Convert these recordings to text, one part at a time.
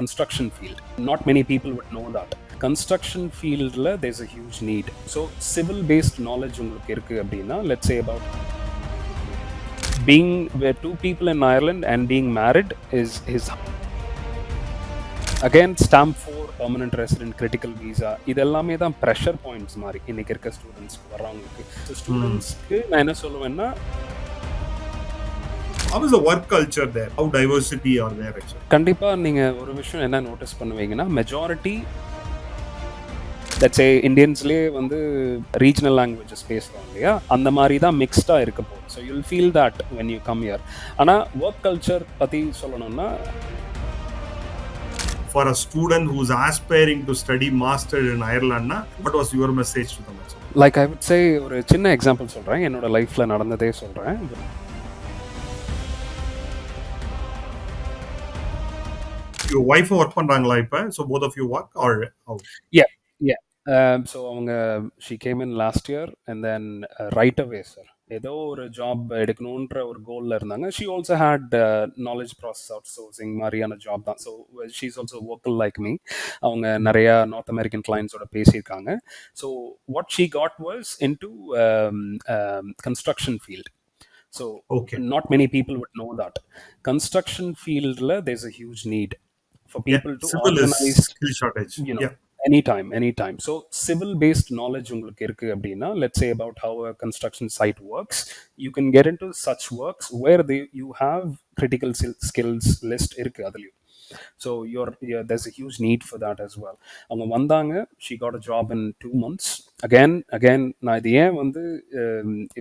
construction field. Not many people would know that. Construction field, there's a huge need. So civil based knowledge உங்களுக்கு இருக்கு அப்படின்னா, let's say about being where two people in Ireland and being married is again stamp for permanent resident critical visa. இதெல்லாமே தான் pressure points மாதிரி இன்னைக்கு இருக்க ஸ்டூடெண்ட்ஸ்க்கு வர்றவங்களுக்கு. ஸோ ஸ்டூடெண்ட்ஸ்க்கு நான் என்ன சொல்லுவேன்னா, how is the work culture there? How diversity are there actually? கண்டிப்பா நீங்க ஒரு விஷயம் என்ன நோட்டீஸ் பண்ணுவீங்கன்னா, மெஜாரிட்டி தட்ஸ் இந்தியன்ஸ்லேயே வந்து ரீஜனல் லாங்குவேஜஸ் பேசுகிறோம் இல்லையா, அந்த மாதிரி தான் மிக்ஸ்டாக இருக்க போகுது. So you'll feel that when you come year. ஆனால் ஒர்க் கல்ச்சர் பற்றி சொல்லணும்னா, for a student who's aspiring to study master in Ireland, what was your message to them? Like I would say, ஒரு சின்ன எக்ஸாம்பிள் சொல்கிறேன், என்னோட லைஃப்பில் நடந்ததே சொல்கிறேன். Your wife work பண்றாங்களா இப்ப? So both of you work or how? Yeah. So அவங்க she came in last year and then right away sir ஏதோ ஒரு ஜாப் எடுக்கணுன்ற ஒரு கோல்ல இருந்தாங்க. She also had knowledge process outsourcing மாதிரியான ஜாப் தான். So she's also vocal like me. அவங்க நிறைய north American கிளைண்ட்ஸோட பேசியிருக்காங்க. So what she got was into construction field. So Okay. not many people would know that. Construction field, there's a huge need for people to civil organize, skill shortage. anytime. So civil based knowledge உங்களுக்கு இருக்கு அப்படின்னா, let's say about how a construction site works, you can get into such works where you have critical skills list இருக்கு அதுலயும். So there's a huge need for that as well. அவங்க வந்தாங்க, she got a job in 2 months. again நான் இது ஏன் வந்து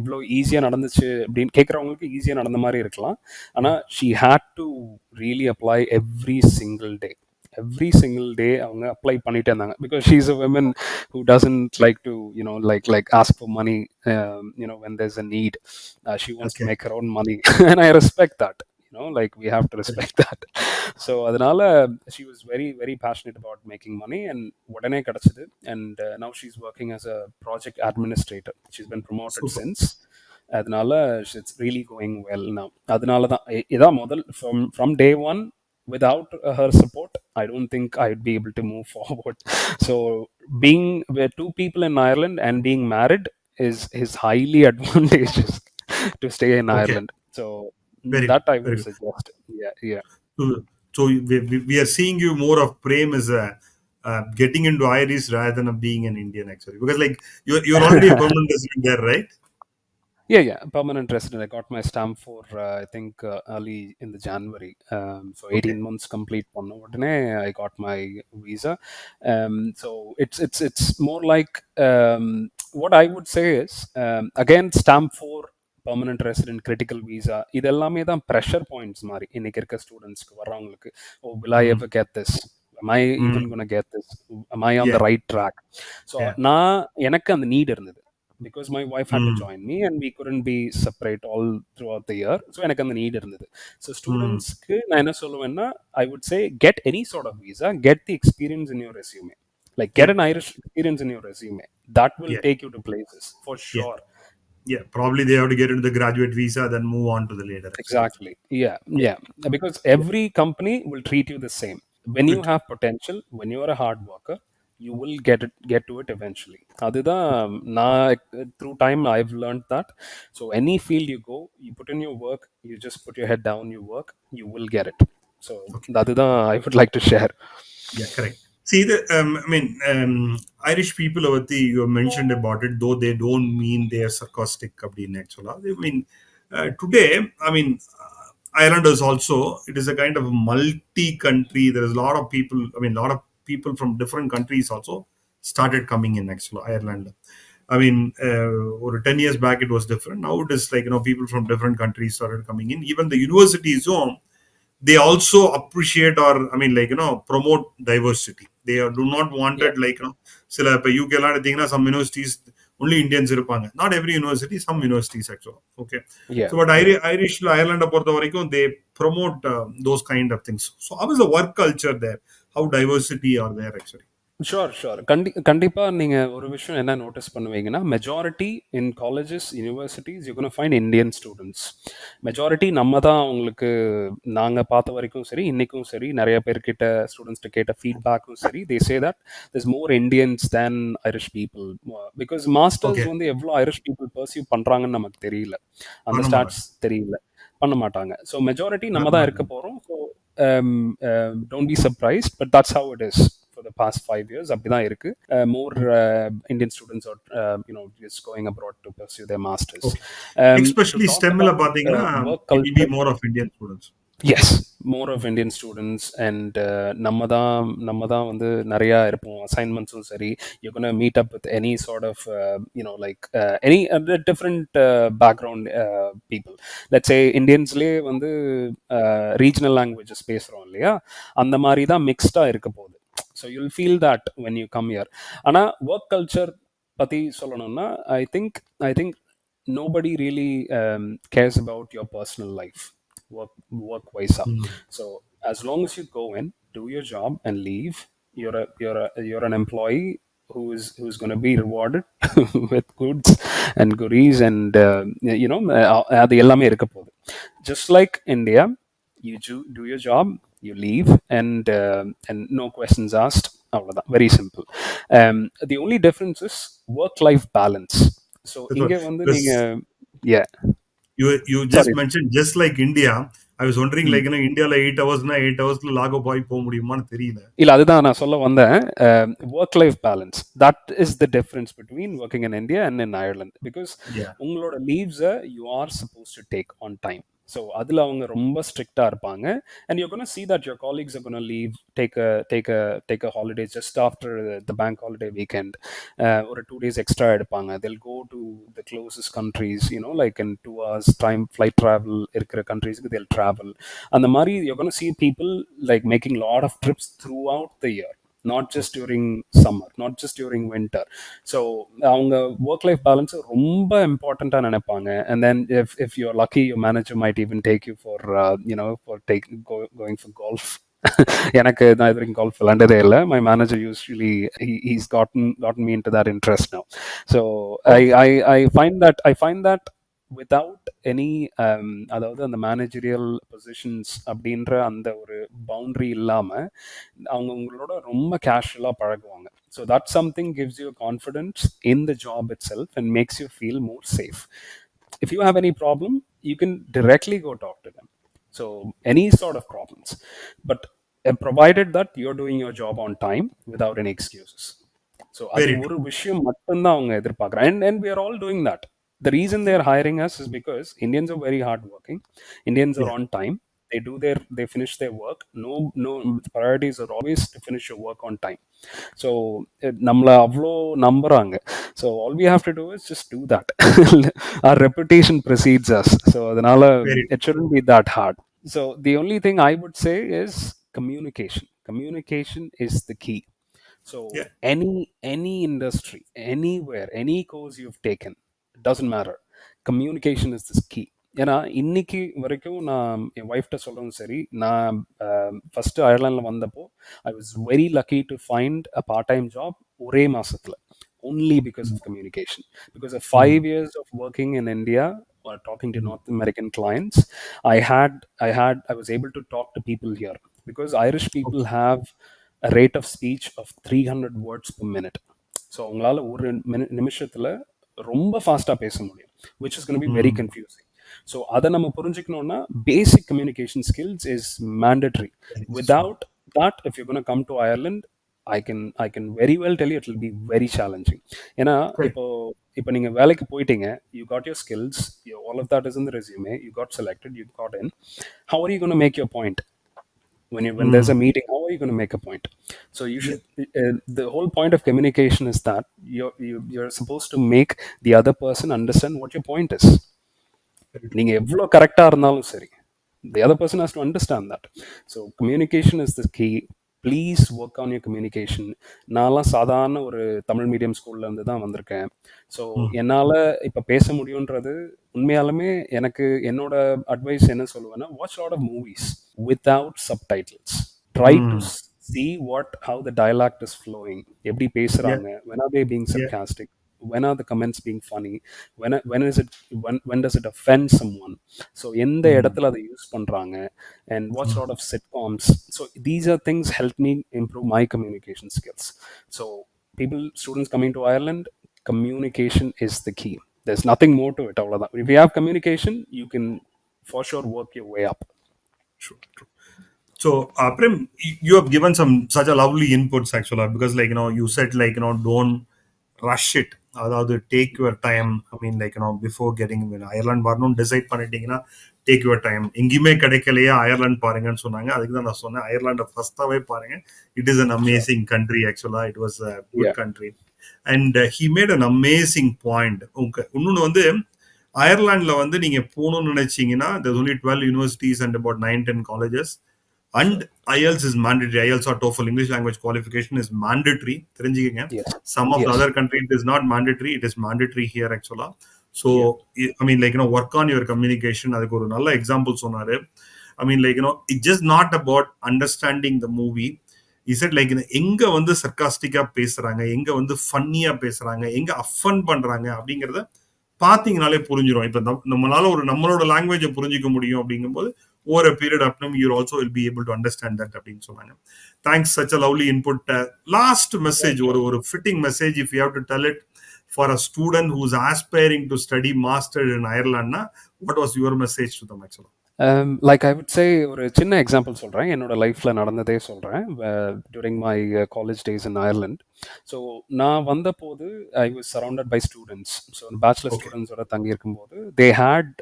இவ்வளோ ஈஸியாக நடந்துச்சு அப்படின்னு கேட்குறவங்களுக்கு ஈஸியாக நடந்த மாதிரி இருக்கலாம். ஆனால் she had to really apply every single day அவங்க அப்ளை பண்ணிட்டே இருந்தாங்க. Because she is a women who doesn't like to like ask for money when there's a need. She wants to make her own money and I respect that. Like we have to respect that. So அதனால she was very very passionate about making money and உடனே கிடைச்சது. And now she's working as a project administrator. She's been promoted since. அதனால it's really going well now. அதனால தான் இதான் முதல் from day one. Without her support, I don't think I'd be able to move forward. So being where two people in Ireland and being married is highly advantageous to stay in Ireland. So that I would suggest. Yeah. So we are seeing you more of Prem as a getting into Irish rather than being an Indian actually, because like you're already a permanent resident there, right? Yeah, permanent resident. I got my stamp for I think early in the January. So 18 months complete பண்ண I got my visa. So it's more like what I would say is again stamp for permanent resident critical visa. இதெல்லாமே தான் pressure points மாதிரி இன்னைக்கு இருக்க ஸ்டூடெண்ட்ஸ்க்கு வர்றவங்களுக்கு. Oh, will I ever get this? Am I even going to get this? Am I on the right track? So நான் எனக்கு அந்த நீட் இருந்தது. Because my wife had to join me and we couldn't be separate all throughout the year. So எனக்கு அந்த need இருந்தது. So ஸ்டூடெண்ட்ஸ்க்கு நான் என்ன சொல்லுவேன்னா, I would say get any sort of visa, get the experience in your resume. Like get an Irish experience in your resume. That will take you to places for sure. Yeah, probably they have to get into the graduate visa, then move on to the later. Exactly. Yeah. Because every company will treat you the same. When you have potential, when you are a hard worker, you will get to it eventually. அதுதான் நான் through time I've learned that. So any field you go, you put in your work, you just put your head down, you work, you will get it. So அதுதான் I would like to share. Yeah, correct. See, Irish people you have mentioned about it, though they don't mean they are sarcastic. Today, Ireland is also, it is a kind of multi-country. There is a lot of people, a lot of people from different countries also started coming in actually, Ireland. Over 10 years back, it was different. Now it is like, people from different countries started coming in. Even the universities, they also appreciate or promote diversity. They do not want it like UK some universities only Indians irupanga. Not every university, some universities actually. Okay. Yeah. So but Irish Ireland they promote those kind of things. So how is the work culture there? How diversity are there actually? Sure, sure. கண்டிப்பா நீங்க ஒரு விஷயம் என்ன notice பண்ணுவீங்கன்னா, majority in colleges, universities you gonna find Indian students. Majority நம்ம தான் உங்களுக்கு நாங்க பார்த்த வரைக்கும் சரி, இன்னைக்கும் சரி, நெறைய பேர்கிட்ட ஸ்டூடண்ட்ஸ்ட்ட கேட்ட ஃபீட்பேக்கும் சரி, they say that there's more Indians than Irish people. Because masters okay. வந்து எவ்ளோ ஐரிஷ் பீப்பிள் பெர்சீவ் பண்றாங்கன்னு நமக்கு தெரியல. அந்த பண்ண மாட்டாங்க. ஸ்டாட்ஸ் தெரியல. பண்ண மாட்டாங்க. ஸோ மெஜாரிட்டி நம்ம தான் இருக்க பண்ண போறோம். So don't be surprised. But that's how it is. For the past 5 years அப்படிதான் இருக்கு. More Indian students are just going abroad to pursue their masters. Okay. To especially talk ஸ்டெம்ல about பார்த்தீங்கன்னா, work it will be culture. More of Indian students. Yes, more of Indian students. And நம்ம தான் வந்து நிறையா இருப்போம். அசைன்மெண்ட்ஸும் சரி, you gonna meet up with any sort of like any different background people. Let's say இந்தியன்ஸ்லேயே வந்து ரீஜனல் லாங்குவேஜஸ் பேசுகிறோம் இல்லையா, அந்த மாதிரி தான் மிக்ஸ்டாக இருக்க போகுது. So you'll feel that when you come year. ஆனால் ஒர்க் கல்ச்சர் பற்றி சொல்லணும்னா, I think nobody really cares about your personal life, work wise up. ம். So as long as you go in, do your job and leave, you're an employee who's going to be rewarded with goods and goodies, and அது எல்லாமே இருக்க போகுது. Just like India, do your job, you leave, and no questions asked. அவ்வளவுதான், very simple. The only difference is work life balance. So That's what இங்கே வந்து this நீங்கள், yeah, you just sorry. mentioned just like India. I was wondering ம். like, இந்தியால 8 ஹவர்ஸ்னா 8 ஹவர்ஸ்ல lock அப் ஆகி போ முடியுமான்னு தெரியல. இல்ல, அதுதான் நான் சொல்ல வந்தேன். Work life balance, that is the difference between working in India and in Ireland. Because yeah. உங்களோட லீவ்ஸை you are suppose to take on time. So அதில் அவங்க ரொம்ப ஸ்ட்ரிக்டாக இருப்பாங்க. And you gonna see that your colleagues are going to leave, take a holiday just after the bank holiday weekend. ஒரு 2 days extra எடுப்பாங்க. they'll go to the closest countries, like in 2 hours time flight travel இருக்கிற countries-க்கு they'll travel. அந்த மாதிரி you're going to see people like making a lot of trips throughout the year, not just during summer, not just during winter. So அவங்க work life balance ரொம்ப இம்பார்ட்டண்ட்டாக நினைப்பாங்க. And then if you're lucky, your manager might even take you for going for golf. எனக்கு நான் இது வரைக்கும் golf விளாண்டதே இல்லை. My manager usually he's gotten me into that interest now. So i okay. i I find that without any அதாவது அந்த managerial positions அப்படின்ற அந்த ஒரு பவுண்டரி இல்லாம அவங்க உங்களோட ரொம்ப கேஷுவலாக பழகுவாங்க. So that something gives you confidence in the job it self and makes you feel more safe. If you have any problem, you can directly go talk to them. So any sort of problems, but provided that you're doing your job on time without any excuses. So அது very true. ஒரு விஷயம் மட்டும்தான் அவங்க எதிர்பார்க்குறாங்க. And we are all doing that. The reason they are hiring us is because Indians are very hard working. Indians are yeah. on time. They finish their work. No, priorities are always to finish your work on time. So நம்மளை அவ்வளோ நம்புறாங்க. So all we have to do is just do that. our reputation precedes us. So அதனால very it shouldn't be that hard. So the only thing I would say is communication. Communication is the key. So yeah. any industry, anywhere, any course you've taken, it doesn't matter. Communication is the key. ஏன்னா இன்னைக்கு வரைக்கும் நான் என் ஒய்ஃப்ட்ட சொல்கிறதும் சரி, நான் first அயர்லாண்டில் வந்தப்போ I was very lucky to find a part time job ஒரே மாசத்துல, only because of communication. Because of ம். 5 years of working in India or talking to ம். North American clients, I was able to talk to people here because Irish people okay. have a rate of speech of 300 words per minute. So அவங்களால ஒரு நிமிஷத்தில் ரொம்ப ஃபாஸ்ட்டாக பேச முடியும், which is going to be very hmm. confusing. So அதை நம்ம புரிஞ்சுக்கணும்னா basic communication skills is mandatory. Very smart. Without that, if you're going to come to Ireland, I can very well tell you it will be very challenging. ஏன்னா correct. இப்போ இப்போ நீங்கள் வேலைக்கு போயிட்டீங்க, you got your skills, all of that is in the resume, you got selected, you got in. How are you going to make your point? When there's ம். a meeting, how are you going to make a point? So you yeah. should the whole point of communication is that you're supposed to make the other person understand what your point is. Very true. நீங்க எவ்வளோ கரெக்டாக இருந்தாலும் சரி, the other person has to understand that. So communication is the key. Please work on your communication. நான்லாம் சாதாரண ஒரு Tamil medium ஸ்கூல்ல இருந்து தான் வந்திருக்கேன். ஸோ ம். என்னால் இப்போ பேச முடியுன்றது உண்மையாலுமே எனக்கு என்னோட அட்வைஸ் என்ன சொல்லுவேன்னா, watch lot of movies without subtitles. Try to hmm. see what how the dialect is flowing, எப்படி Yeah, பேசுறாங்க, when are they being yeah. sarcastic, when are the comments being funny, when is it, when does it offend someone, so எந்த Mm, இடத்துல அதை use பண்றாங்க, and what mm. sort of sitcoms. So these are things help me improve my communication skills. So people, students coming to Ireland, communication is the key. There's nothing more to it, அவ்வளவுதான். If you have communication, you can for sure work your way up. True, true. So, Prem, you have given some such a lovely inputs actually, because like you said like don't rush it. அதாவது take your time. I mean like before getting Ireland வரணும்னு decide பண்ணிட்டீங்கன்னா take your time. எங்கேயுமே கிடைக்கலையே Ireland பாருங்கன்னு சொன்னாங்க. அதுக்கு தான் நான் சொன்னேன் அயர்லாண்டை ஃபர்ஸ்டாவே பாருங்க. It is an Sure. Amazing country actually. It was a good Yeah. Country. And he made an amazing point. இன்னொன்று வந்து அயர்லாந்துல வந்து நீங்க போகணும்னு நினைச்சீங்கன்னா there's only 12 universities and about 9-10 colleges. And Sure. IELTS is mandatory. IELTS or TOEFL, English language qualification, is mandatory. தெரிஞ்சுக்கங்க. Yes. Some of the Yes. other countries it is not mandatory. It is mandatory here actually. So Yeah. I mean like work on your communication. அதுக்கு ஒரு நல்ல example சொன்னாரு. I mean like it's just not about understanding the movie. He said like எங்க வந்து சர்க்காஸ்டிக்கா பேசுறாங்க, எங்க வந்து ஃபன்னியா பேசுறாங்க, எங்க அஃபன் பண்றாங்க அப்படிங்கறத பாத்தீங்கனாலே புரிஞ்சிடும். இப்ப நம்மளால ஒரு நம்மளோட லாங்குவேஜை புரிஞ்சிக்க முடியும் அப்படிங்கும்போது over a period of time you also will be able to understand that அப்படின்னு சொன்னாங்க. Thanks, such a lovely input. Last message, Sure. ஒரு fitting message if you have to tell it for a student who's aspiring to study master in Ireland, what was your message to them actually? Like I would say, ஒரு சின்ன example சொல்கிறேன், என்னோட லைஃப்பில் நடந்ததே சொல்கிறேன். During my college days in Ireland. So நான் வந்தபோது I was surrounded by students. So bachelor Okay. ஸ்டூடெண்ட்ஸோட தங்கியிருக்கும்போது they had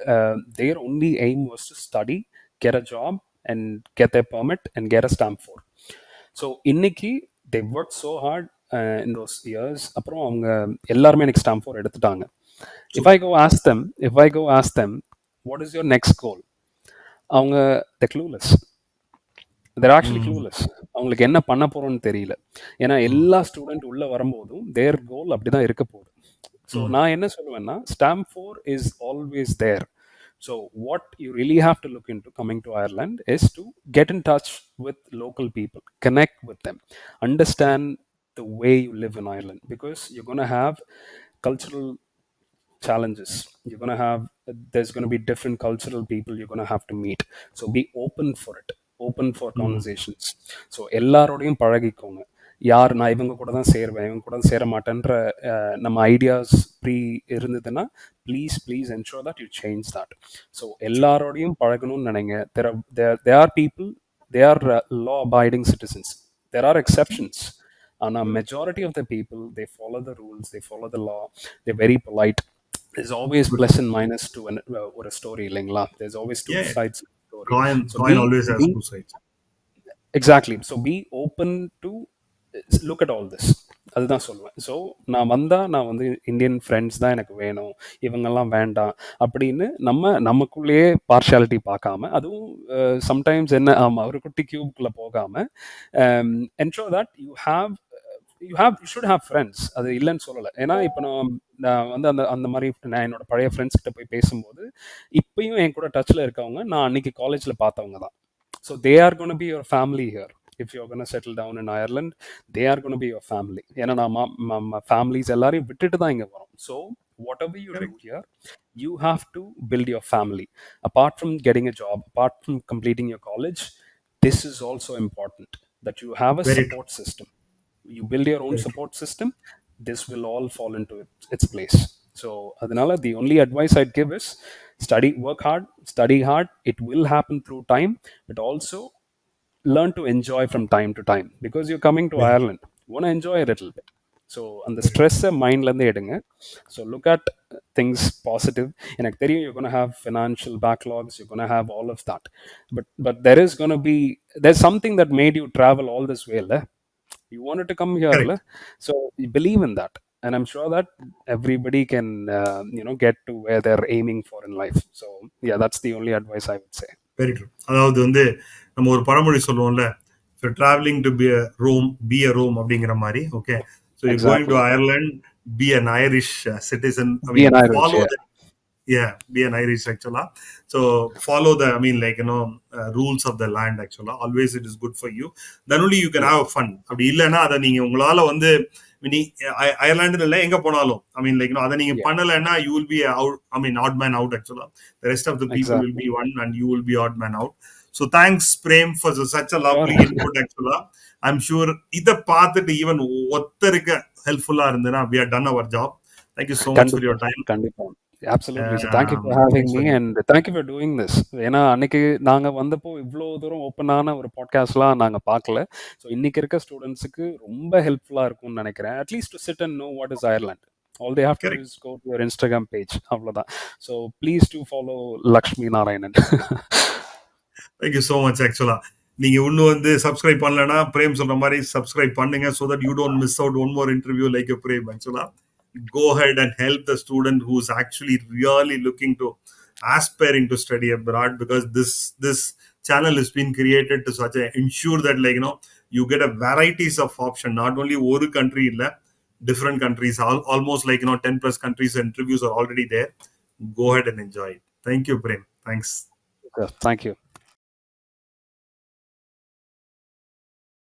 their only aim was to study, get a job and get a permit and get a stamp four. So இன்னைக்கு they work so hard in those years. அப்புறம் அவங்க எல்லாருமே எனக்கு stamp four எடுத்துட்டாங்க. If I Super. Go ask them if I go ask them what is your next goal, அவங்க the clueless. There actually Mm, clueless. அவங்களுக்கு என்ன பண்ண போகிறோன்னு தெரியல. ஏன்னா mm, எல்லா ஸ்டூடெண்ட் உள்ளே வரும்போதும் தேர் கோல் அப்படி தான் இருக்க போகுது. So mm. நான் என்ன சொல்லுவேன்னா, stamp four is always there. So what you really have to look in to coming to Ireland is to get in touch with local people, connect with them, understand the way you live in Ireland, because you're going to have cultural challenges. You're going to have, there's going to be different cultural people you're going to have to meet. So be open for it, open for Mm. conversations. So எல்லாரோடையும் பழகிக்கோங்க. யார் நான் இவங்க கூட தான் சேருவேன், இவங்க கூட தான் சேர மாட்டேன்ற நம்ம ஐடியாஸ் ப்ரீ இருந்ததுன்னா, please please ensure that you change that. So எல்லாரோடையும் பழகணும்னு நினைங்க. there are people, they are law abiding citizens. There are exceptions. ஆனால் majority of the people, they follow the rules, they follow the law, they're very polite. There's always Good. plus and minus to an or a story இல்லைங்களா? There's always two Yeah. sides of the story. Coin So coin always has two sides. exactly, so be open to look at all this. அதுதான் சொல்லுவேன். So நான் வந்தால், நான் வந்து Indian friends தான் எனக்கு வேணும், இவங்கெல்லாம் வேண்டாம் அப்படின்னு நமக்குள்ளேயே பார்ஷியாலிட்டி பார்க்காம, அதுவும் சம்டைம்ஸ் என்ன, ஆமாம், ஒரு குட்டி கியூப்குள்ளே போகாமல், ensure that you should have friends. அது இல்லைன்னு சொல்லலை. ஏன்னா இப்போ நான் வந்து அந்த அந்த மாதிரி நான் என்னோட பழைய ஃப்ரெண்ட்ஸ் கிட்ட போய் பேசும்போது, இப்பயும் என் கூட டச்சில் இருக்கவங்க நான் அன்னைக்கு காலேஜில் பார்த்தவங்க தான். So they are gonna be your family here. If you gonna settle down in Ireland, they are gonna be your family. ஏன்னா நான் ஃபேமிலிஸ் எல்லாரையும் விட்டுட்டு தான் இங்கே வரோம். So whatever you do Correct. Here, you have to build your family. Apart from getting a job, apart from completing your college, this is also important, that you have a Very true. support system. You build your own Very true. support system, this will all fall into its place. So adanala the only advice I'd give is study, work hard, study hard. It will happen through time, but also learn to enjoy from time to time, because you're coming to Very, Ireland, you want to enjoy a little bit. So அந்த very true. ஸ்ட்ரெஸ்ஸை மைண்ட்லேருந்து எடுங்க. So look at things positive. எனக்கு தெரியும் you're going to have financial backlogs, you're going to have all of that, but there is going to be, there's something that made you travel all this way, you wanted to come here, Correct. so you believe in that, and I'm sure that everybody can get to where they're aiming for in life. So yeah, that's the only advice I would say. Very true. அதாவது வந்து நம்ம ஒரு பழமொழி சொல்லுவோம்ல, if you're traveling to be a Rome, be a Rome அப்படிங்கிற மாதிரி. Okay. So you're going to Exactly. Ireland, be an Irish citizen. I Be mean, an Irish, follow yeah. the Yeah, be an Irish actually. So follow the, I mean, like, rules of the land actually. Always it is good for you. Then only you can Yeah, have fun. அப்படி இல்லைன்னா அதை நீங்க உங்களால வந்து நீ அயர்லாண்டுல இல்லை எங்க போனாலும் ஐ மீன் லைக் அதை நீங்க yeah, பண்ணலைன்னா you will be out I mean odd man out actually the rest of the people will exactly. Be one and you will be odd man out so thanks Prem for such a Sure. Lovely input actually I'm sure இதை பார்த்துட்டு even ஒருத்தருக்கு ஹெல்ப்ஃபுல்லா இருந்ததுன்னா we are done our job thank you so much for கண்டிப்பா, your time கண்டிப்பா. Absolutely sir. Thank you for having thanks me for and thank you for doing this. ஏன்னா அன்னைக்கு நாங்க வந்தப்போ இவ்ளோ தூரம் ஓப்பனான ஒரு பாட்காஸ்ட்லாம் நாங்க பார்க்கல. ஸோ இன்னைக்கு இருக்க ஸ்டூடண்ட்ஸுக்கு ரொம்ப ஹெல்ப்ஃபுல்லா இருக்கும்னு நெனைக்கிறேன். At least to sit and know what is Ireland. All they have to do correct. Is go to your Instagram page அவ்வளோதான். So please do follow Lakshmi Narayanan. Thank you so much actually நீங்க இன்னும் வந்து சப்ஸ்கிரைப் பண்ணலன்னா பிரேம் சொல்ற மாதிரி சப்ஸ்கிரைப் பண்ணுங்க so that you don't miss out one more interview like a frame ஆக்சுவலா go ahead and help the student who's actually really looking to aspiring to study abroad because this channel has been created to such a ensure that like you get a varieties of option not only one country illa different countries almost like 10 plus countries interviews are already there go ahead and enjoy it thank you prem thanks thank you.